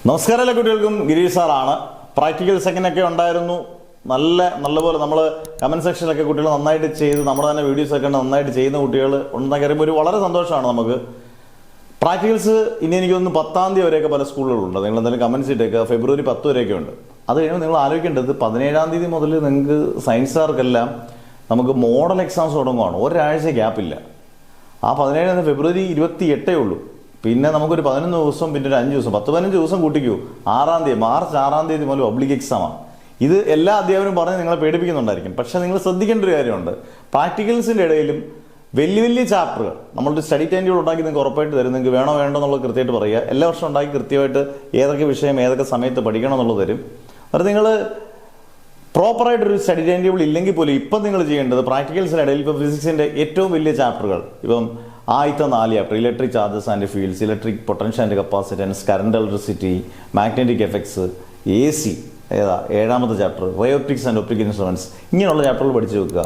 നമസ്കാരം എല്ലാ കുട്ടികൾക്കും ഗിരീഷ് സാറാണ്. പ്രാക്ടിക്കൽ സെക്കൻഡൊക്കെ ഉണ്ടായിരുന്നു. നല്ലപോലെ നമ്മൾ കമൻറ്റ് സെക്ഷനിലൊക്കെ കുട്ടികൾ നന്നായിട്ട് ചെയ്ത് നമ്മുടെ തന്നെ വീഡിയോസൊക്കെ നന്നായിട്ട് ചെയ്യുന്ന കുട്ടികൾ ഉണ്ടെന്ന് കയറുമ്പോൾ ഒരു വളരെ സന്തോഷമാണ് നമുക്ക്. പ്രാക്ടിക്കൽസ് ഇനി എനിക്ക് തോന്നുന്നു 10-ാം തീയതി വരെയൊക്കെ പല സ്കൂളുകളുണ്ട്. നിങ്ങൾ എന്തായാലും കമൻറ്റ്സ് ഇട്ടേക്കുക. ഫെബ്രുവരി 10 വരെയൊക്കെ ഉണ്ട്. അത് കഴിയുമ്പോൾ നിങ്ങൾ ആലോചിക്കേണ്ടത് 17-ാം തീയതി മുതൽ നിങ്ങൾക്ക് സയൻസുകാർക്കെല്ലാം നമുക്ക് മോഡൽ എക്സാംസ് തുടങ്ങുകയാണ്. ഒരാഴ്ച ഗ്യാപ്പില്ല. ആ 17 ഫെബ്രുവരി 28 ഉള്ളൂ. പിന്നെ നമുക്കൊരു 11 ദിവസം, പിന്നെ ഒരു 5 ദിവസം, 10-15 ദിവസം കൂട്ടിക്കൂ. മാർച്ച് 6-ാം തീയതി മുതൽ പബ്ലിക് എക്സാമാണ്. ഇത് എല്ലാ അധ്യാപകരും പറഞ്ഞ് നിങ്ങളെ പേടിപ്പിക്കുന്നുണ്ടായിരിക്കും. പക്ഷേ നിങ്ങൾ ശ്രദ്ധിക്കേണ്ട ഒരു കാര്യമുണ്ട്. പ്രാക്ടിക്കൽസിൻ്റെ ഇടയിലും വലിയ ചാപ്റ്ററുകൾ നമ്മളൊരു സ്റ്റഡി ടൈം ടേബിൾ ഉണ്ടാക്കി നിങ്ങൾക്ക് ഉറപ്പായിട്ട് തരും. നിങ്ങൾക്ക് വേണോ എന്നുള്ളത് കൃത്യമായിട്ട് പറയുക. എല്ലാ വർഷവും ഉണ്ടാക്കി കൃത്യമായിട്ട് ഏതൊക്കെ വിഷയം ഏതൊക്കെ സമയത്ത് പഠിക്കണം എന്നുള്ളത് തരും. അത് നിങ്ങൾ പ്രോപ്പറായിട്ടൊരു സ്റ്റഡി ടൈം ടേബിൾ ഇല്ലെങ്കിൽ പോലും ഇപ്പം നിങ്ങൾ ചെയ്യേണ്ടത് പ്രാക്ടിക്കൽസിനിടയിൽ ഇപ്പോൾ ഫിസിക്സിൻ്റെ ഏറ്റവും വലിയ ചാപ്റ്ററുകൾ, ഇപ്പം ആദ്യത്തെ 4 chapter electric charges and fields, electric potential and capacitance, current electricity, magnetic effects, AC, 7-ാമത്തെ chapter ray optics and optical instruments, ഇങ്ങനെയുള്ള ചാപ്റ്ററുകൾ പഠിച്ചു വെക്കുക.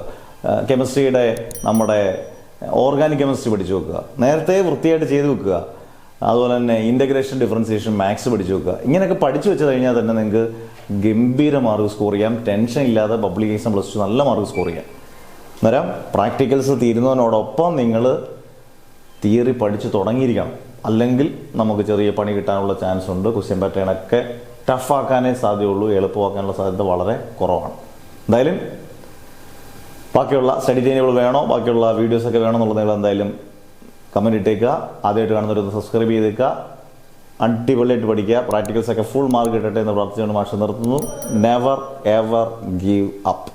കെമിസ്ട്രിയുടെ നമ്മുടെ ഓർഗാനിക് കെമിസ്ട്രി പഠിച്ചു വെക്കുക. നേരത്തെ വൃത്തിയായിട്ട് ചെയ്ത് വെക്കുക. അതുപോലെ തന്നെ ഇൻ്റഗ്രേഷൻ, ഡിഫറൻസിയേഷൻ, മാത്സ് പഠിച്ചു വെക്കുക. ഇങ്ങനെയൊക്കെ പഠിച്ചു വെച്ച് കഴിഞ്ഞാൽ തന്നെ നിങ്ങൾക്ക് ഗംഭീര മാർക്ക് സ്കോർ ചെയ്യാം. ടെൻഷൻ ഇല്ലാതെ പബ്ലിക് എക്സാം +2 നല്ല മാർക്ക് സ്കോർ ചെയ്യാം. അന്നേരം പ്രാക്ടിക്കൽസ് തീരുന്നതിനോടൊപ്പം നിങ്ങൾ തിയറി പഠിച്ച് തുടങ്ങിയിരിക്കണം. അല്ലെങ്കിൽ നമുക്ക് ചെറിയ പണി കിട്ടാനുള്ള ചാൻസ് ഉണ്ട്. ക്വസ്റ്റ്യൻ പാറ്റേണൊക്കെ ടഫാക്കാനേ സാധ്യതയുള്ളൂ. എളുപ്പമാക്കാനുള്ള സാധ്യത വളരെ കുറവാണ്. എന്തായാലും ബാക്കിയുള്ള സ്റ്റഡി ടൈം ടേബിൾ വേണോ, ബാക്കിയുള്ള വീഡിയോസൊക്കെ വേണോ എന്നുള്ളത് നിങ്ങൾ എന്തായാലും കമൻറ്റ് ഇട്ടേക്കുക. ആദ്യമായിട്ട് കാണുന്നവരൊന്ന് സബ്സ്ക്രൈബ് ചെയ്തേക്കുക. അടിപൊളിയായിട്ട് പഠിക്കുക. പ്രാക്ടിക്കൽസൊക്കെ ഫുൾ മാർക്ക് കിട്ടട്ടെ എന്ന് പ്രാർത്ഥിച്ചുകൊണ്ട് മാഷ് നിർത്തുന്നു. Never ever give up.